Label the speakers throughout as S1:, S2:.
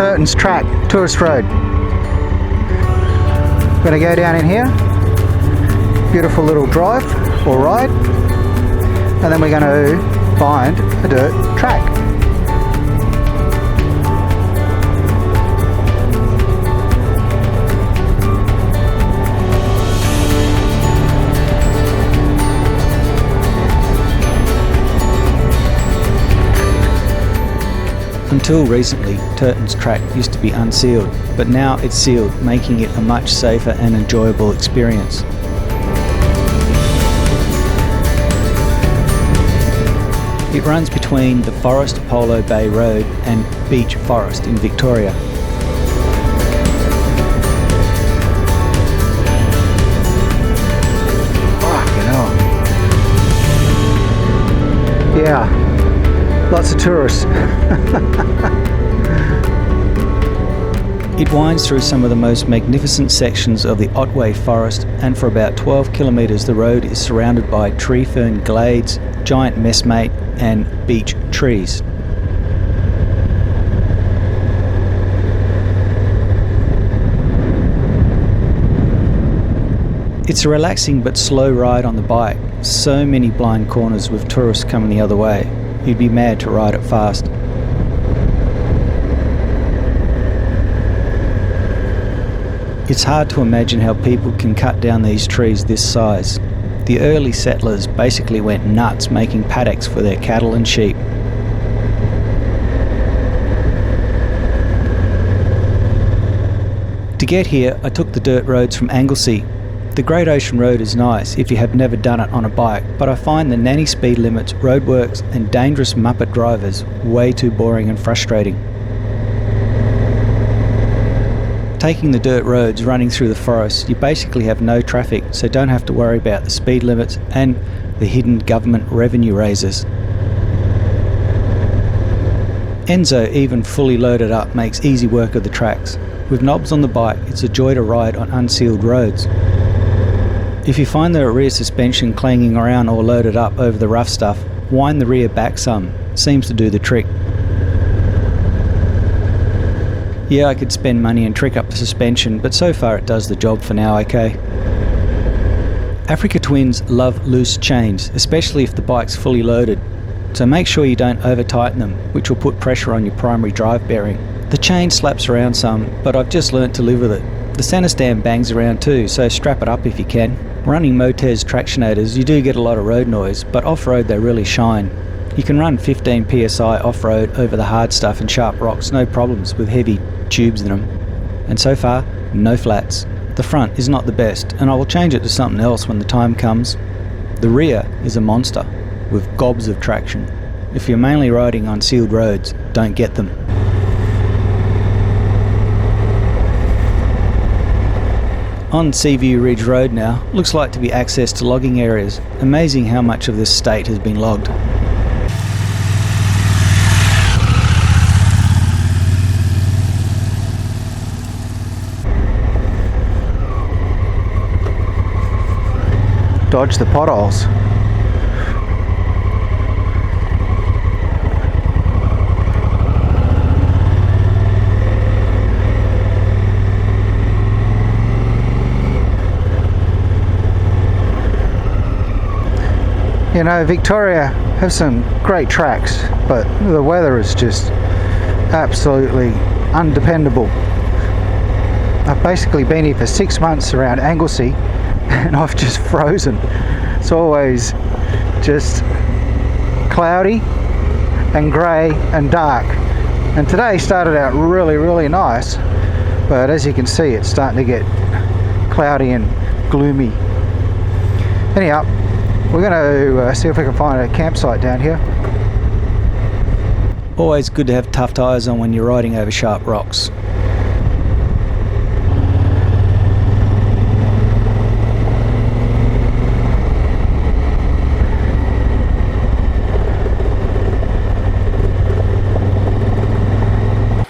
S1: Turton's Track tourist road. We're going to go down in here, beautiful little drive or ride, and then we're going to find a dirt track.
S2: Until recently, Turton's Track used to be unsealed, but now it's sealed, making it a much safer and enjoyable experience. It runs between the Forest Polo Bay Road and Beach Forest in Victoria.
S1: Fucking hell. Yeah. Lots of tourists.
S2: It winds through some of the most magnificent sections of the Otway forest, and for about 12 kilometres the road is surrounded by tree fern glades, giant messmate and beech trees. It's a relaxing but slow ride on the bike. So many blind corners with tourists coming the other way. You'd be mad to ride it fast. It's hard to imagine how people can cut down these trees this size. The early settlers basically went nuts making paddocks for their cattle and sheep. To get here, I took the dirt roads from Anglesea. The Great Ocean Road is nice if you have never done it on a bike, but I find the nanny speed limits, roadworks and dangerous muppet drivers way too boring and frustrating. Taking the dirt roads running through the forest, you basically have no traffic, so don't have to worry about the speed limits and the hidden government revenue raises. ENZO, even fully loaded up, makes easy work of the tracks. With knobs on the bike, it's a joy to ride on unsealed roads. If you find the rear suspension clanging around or loaded up over the rough stuff, wind the rear back some. Seems to do the trick. Yeah, I could spend money and trick up the suspension, but so far it does the job for now, okay. Africa Twins love loose chains, especially if the bike's fully loaded. So make sure you don't over-tighten them, which will put pressure on your primary drive bearing. The chain slaps around some, but I've just learnt to live with it. The centre stand bangs around too, so strap it up if you can. Running Motez tractionators, you do get a lot of road noise, but off-road they really shine. You can run 15 psi off-road over the hard stuff and sharp rocks, no problems with heavy tubes in them. And so far, no flats. The front is not the best, and I will change it to something else when the time comes. The rear is a monster, with gobs of traction. If you're mainly riding on sealed roads, don't get them. On Seaview Ridge Road now, looks like to be access to logging areas. Amazing how much of this state has been logged.
S1: Dodge the potholes. You know, Victoria has some great tracks, but the weather is just absolutely undependable. I've basically been here for 6 months around Anglesea and I've just frozen. It's always just cloudy and grey and dark. And today started out really nice, but as you can see it's starting to get cloudy and gloomy. Anyhow, we're going to see if we can find a campsite down here.
S2: Always good to have tough tyres on when you're riding over sharp rocks.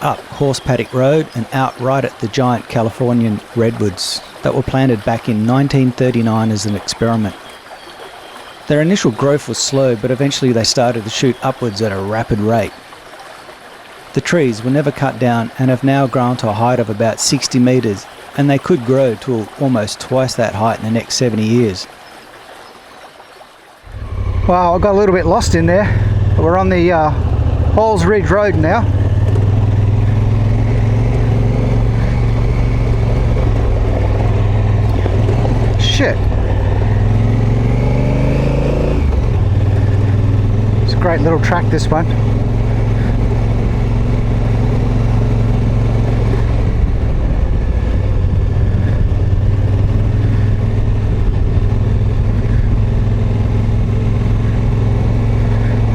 S2: Up Horse Paddock Road and out right at the giant Californian Redwoods that were planted back in 1939 as an experiment. Their initial growth was slow, but eventually they started to shoot upwards at a rapid rate. The trees were never cut down and have now grown to a height of about 60 metres, and they could grow to almost twice that height in the next 70 years.
S1: Wow, I got a little bit lost in there. We're on the Halls Ridge Road now. Shit. It's a great little track, this one.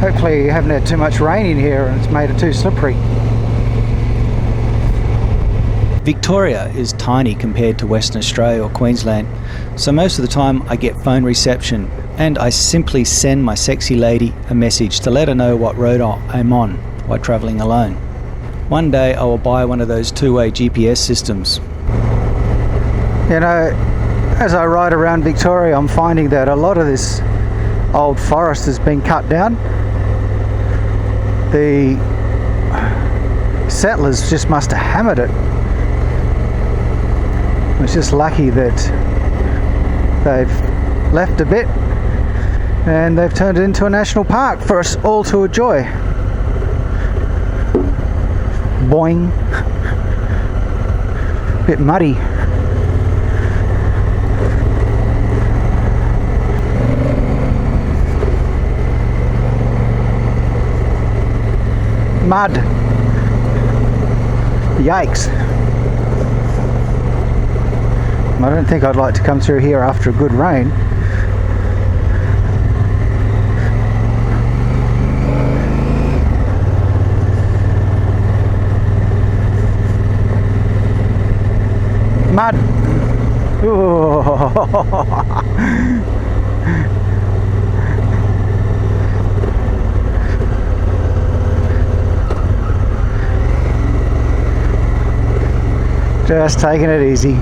S1: Hopefully you haven't had too much rain in here and it's made it too slippery.
S2: Victoria is tiny compared to Western Australia or Queensland, so most of the time I get phone reception and I simply send my sexy lady a message to let her know what road I'm on while travelling alone. One day I will buy one of those two-way GPS systems.
S1: You know, as I ride around Victoria, I'm finding that a lot of this old forest has been cut down. The settlers just must have hammered it. It's just lucky that they've left a bit and they've turned it into a national park for us all to enjoy. Boing. Bit muddy. Mud. Yikes. I don't think I'd like to come through here after a good rain. Mud. Just taking it easy.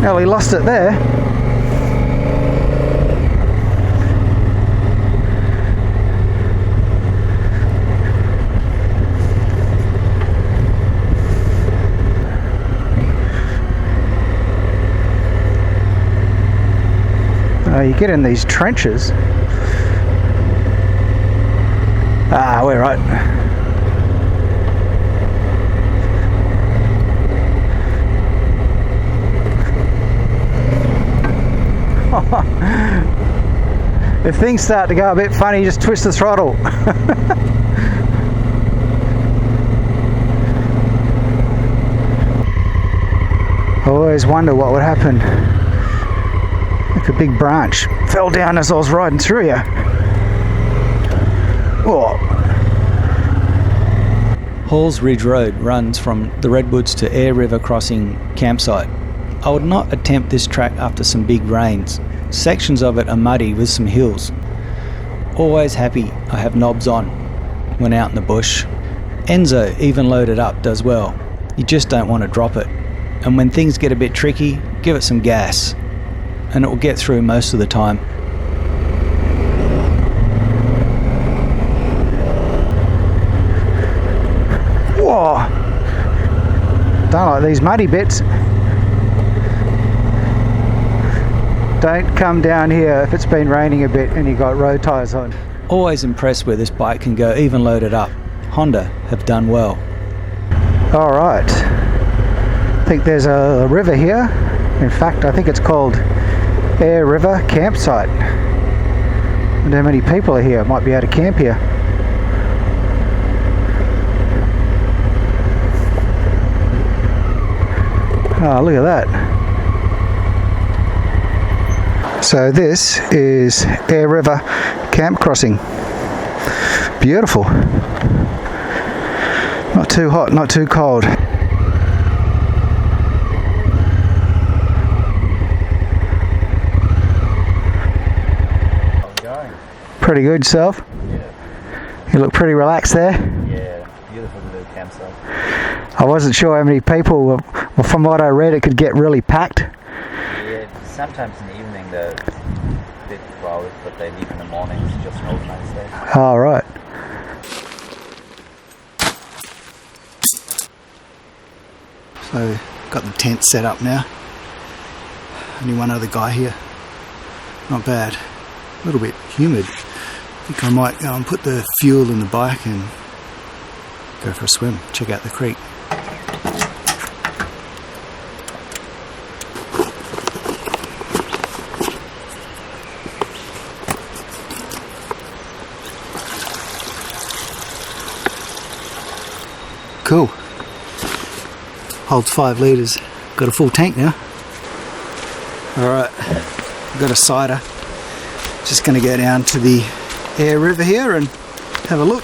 S1: Nearly lost it there. You get in these trenches. Ah, we're right. If things start to go a bit funny, just twist the throttle. I always wonder what would happen if a big branch fell down as I was riding through here. Oh.
S2: Halls Ridge Road runs from the Redwoods to Aire Crossing Campsite. I would not attempt this track after some big rains. Sections of it are muddy with some hills. Always happy I have knobs on when out in the bush. ENZO, even loaded up, does well. You just don't want to drop it. And when things get a bit tricky, give it some gas, and it will get through most of the time.
S1: Whoa! Don't like these muddy bits. Don't come down here if it's been raining a bit and you've got road tyres on.
S2: Always impressed where this bike can go even loaded up. Honda have done well.
S1: Alright. I think there's a river here. In fact, I think it's called Aire Campsite. I wonder how many people are here. Might be able to camp here. Oh, look at that. So this is Aire Camp Crossing. Beautiful. Not too hot, not too cold. Pretty good yourself?
S3: Yeah.
S1: You look pretty relaxed there?
S3: Yeah, beautiful little campsite. campsite.
S1: I wasn't sure how many people. Well, from what I read, it could get really packed.
S3: Yeah, sometimes in the evening they're a bit crowded, but they leave in the morning. It's just an overnight stay.
S1: All right. So, got the tent set up now. Only one other guy here. Not bad. A little bit humid. I think I might go and put the fuel in the bike and go for a swim. Check out the creek. Cool. Holds 5 litres. Got a full tank now. Alright, got a cider. Just going to go down to the Aire River here and have a look.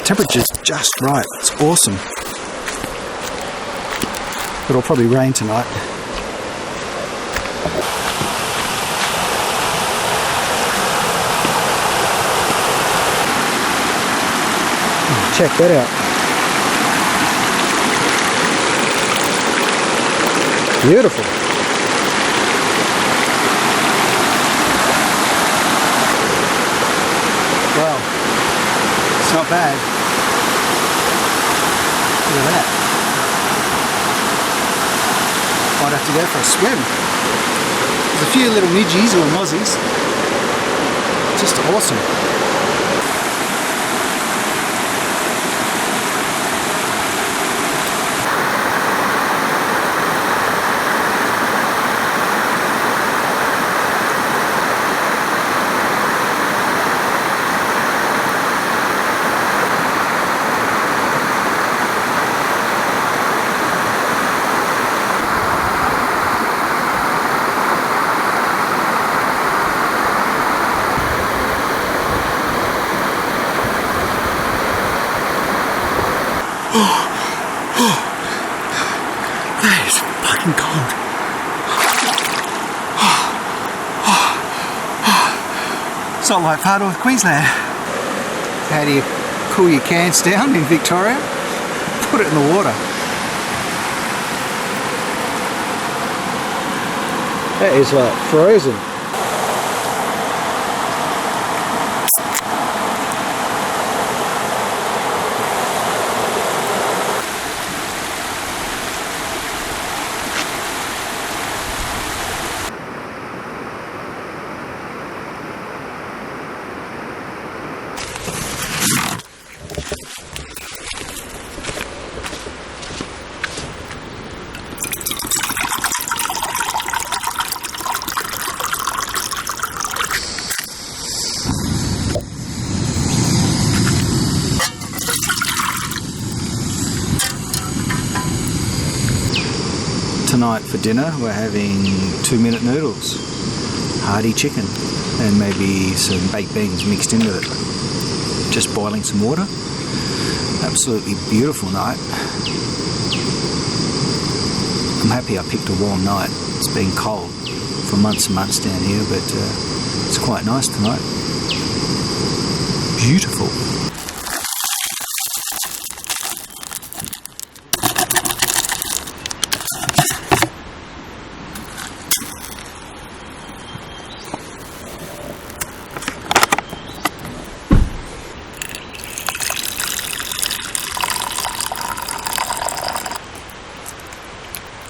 S1: Temperature's just right. It's awesome. But it'll probably rain tonight. Check that out. Beautiful. Wow. It's not bad. Look at that. Might have to go for a swim. There's a few little midgies or mozzies. Just awesome. That is fucking cold. It's not like far north Queensland. How do you cool your cans down in Victoria? Put it in the water. That is like frozen. Tonight for dinner we're having 2-minute noodles, hearty chicken and maybe some baked beans mixed in with it. Just boiling some water. Absolutely beautiful night. I'm happy I picked a warm night. It's been cold for months and months down here, but it's quite nice tonight. Beautiful.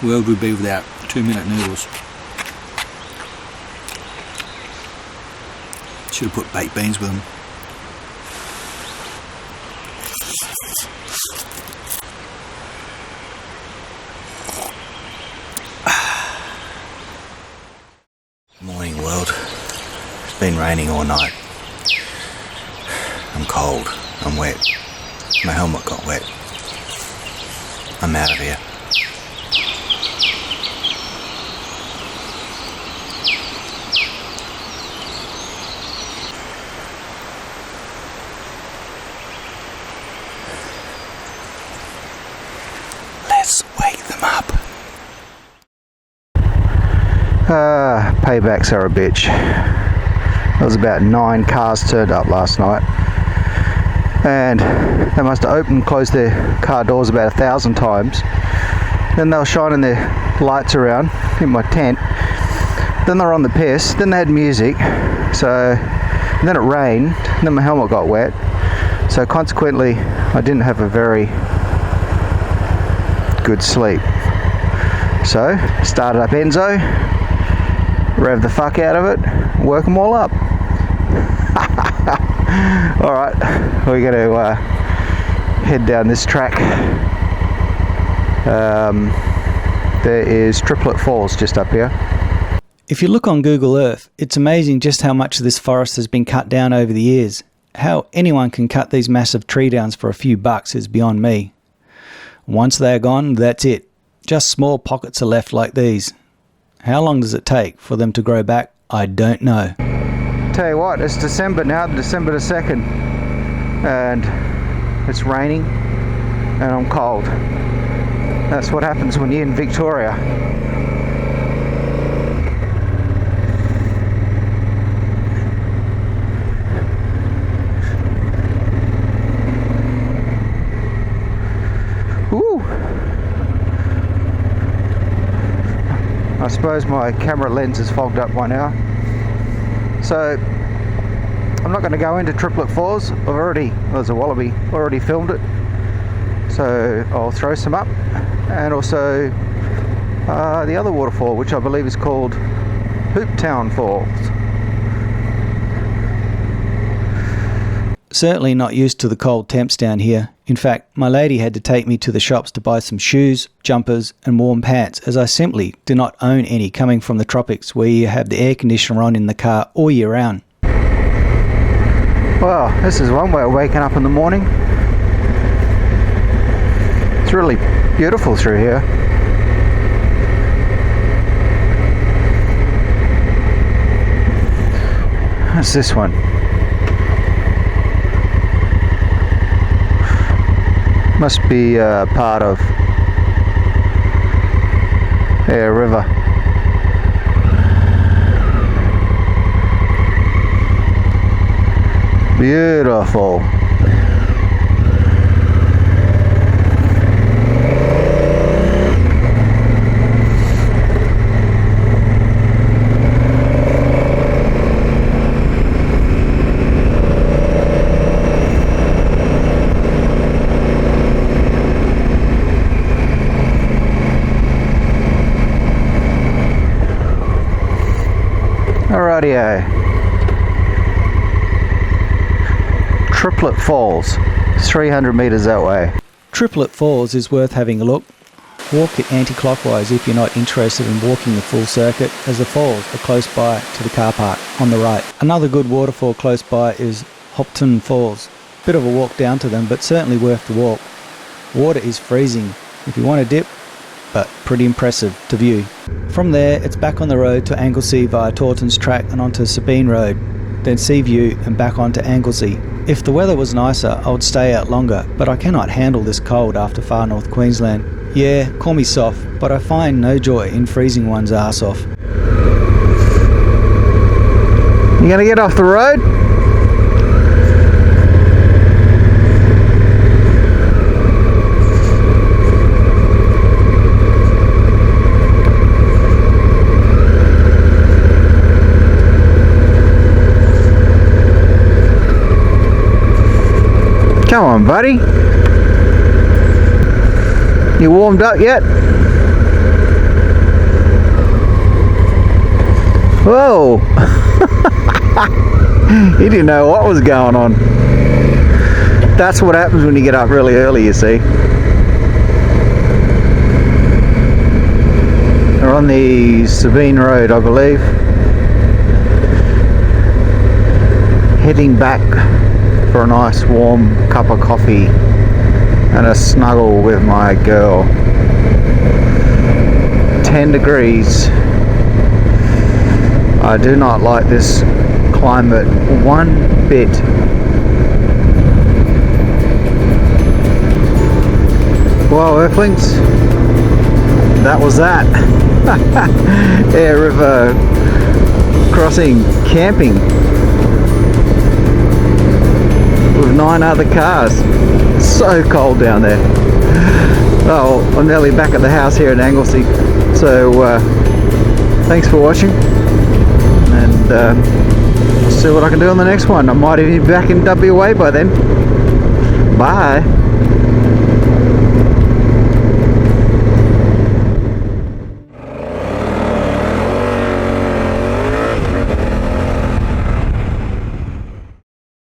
S1: World would be without 2-minute noodles. Should have put baked beans with them. Morning world. It's been raining all night. I'm cold. I'm wet. My helmet got wet. I'm out of here. Let's wake them up. Paybacks are a bitch. There was about 9 cars turned up last night. and they must have opened and closed their car doors about 1,000 times. Then they were shining their lights around in my tent. Then they were on the piss. Then they had music. And then it rained. And then my helmet got wet. So consequently, I didn't have a very good sleep. So started up ENZO, rev the fuck out of it, work them all up. Alright, we're going to head down this track. There is Triplet Falls just up here.
S2: If you look on Google Earth, it's amazing just how much of this forest has been cut down over the years. How anyone can cut these massive tree downs for a few bucks is beyond me. Once they're gone, that's it. Just small pockets are left like these. How long does it take for them to grow back? I don't know.
S1: Tell you what, it's December now, December the 2nd, and it's raining and I'm cold. That's what happens when you're in Victoria. Ooh. I suppose my camera lens is fogged up by now. So I'm not going to go into Triplet Falls. There's a wallaby, already filmed it. So I'll throw some up. And also the other waterfall, which I believe is called Hooptown Falls.
S2: Certainly not used to the cold temps down here. In fact, my lady had to take me to the shops to buy some shoes, jumpers and warm pants, as I simply do not own any coming from the tropics where you have the air conditioner on in the car all year round.
S1: Well, this is one way of waking up in the morning. It's really beautiful through here. What's this one? Must be part of Aire River. Beautiful. Alrighty-o. Triplet Falls, 300 metres that way.
S2: Triplet Falls is worth having a look. Walk it anti-clockwise if you're not interested in walking the full circuit, as the falls are close by to the car park on the right. Another good waterfall close by is Hopton Falls. Bit of a walk down to them, but certainly worth the walk. Water is freezing if you want to dip, but pretty impressive to view. From there, it's back on the road to Anglesea via Turton's track and onto Sabine Road, then Seaview and back onto Anglesea. If the weather was nicer, I would stay out longer, but I cannot handle this cold after far north Queensland. Yeah, call me soft, but I find no joy in freezing one's ass off.
S1: You gonna get off the road? Come on, buddy. You warmed up yet? Whoa! He didn't know what was going on. That's what happens when you get up really early, you see. We're on the Sabine Road, I believe. Heading back for a nice warm cup of coffee and a snuggle with my girl. 10 degrees. I do not like this climate one bit. Well, Earthlings, that was that. Aire Crossing Camping. With
S4: 9 other cars. It's so cold down there. Well, I'm nearly back at the house here in Anglesea, so thanks for watching, and I'll see what I can do on the next one. I might even be back in WA by then. Bye.